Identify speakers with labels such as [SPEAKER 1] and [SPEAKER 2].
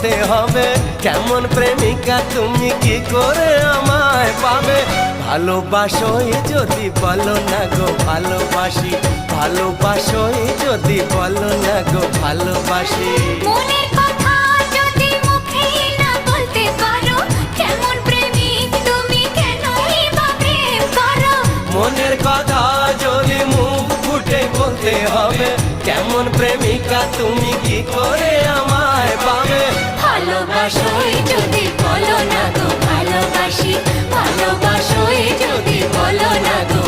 [SPEAKER 1] বলতে হবে কেমন প্রেমিকা তুমি কি করে আমায় পাবে। ভালোবাসোই যদি বলো না গো ভালোবাসি, ভালোবাসোই যদি বলো না গো ভালোবাসি।
[SPEAKER 2] মনের কথা যদি মুখে না বলতে পারো, কেমন প্রেমিক তুমি কেনই বা প্রেম করো।
[SPEAKER 1] মনের কথা যদি মুখ ফুটে বলতে হবে কেমন প্রেমিকা তুমি কি করে আমায় পাবে।
[SPEAKER 2] ভালোবাসোই যদি বলো না গো ভালোবাসি, ভালোবাসোই যদি বলো না গো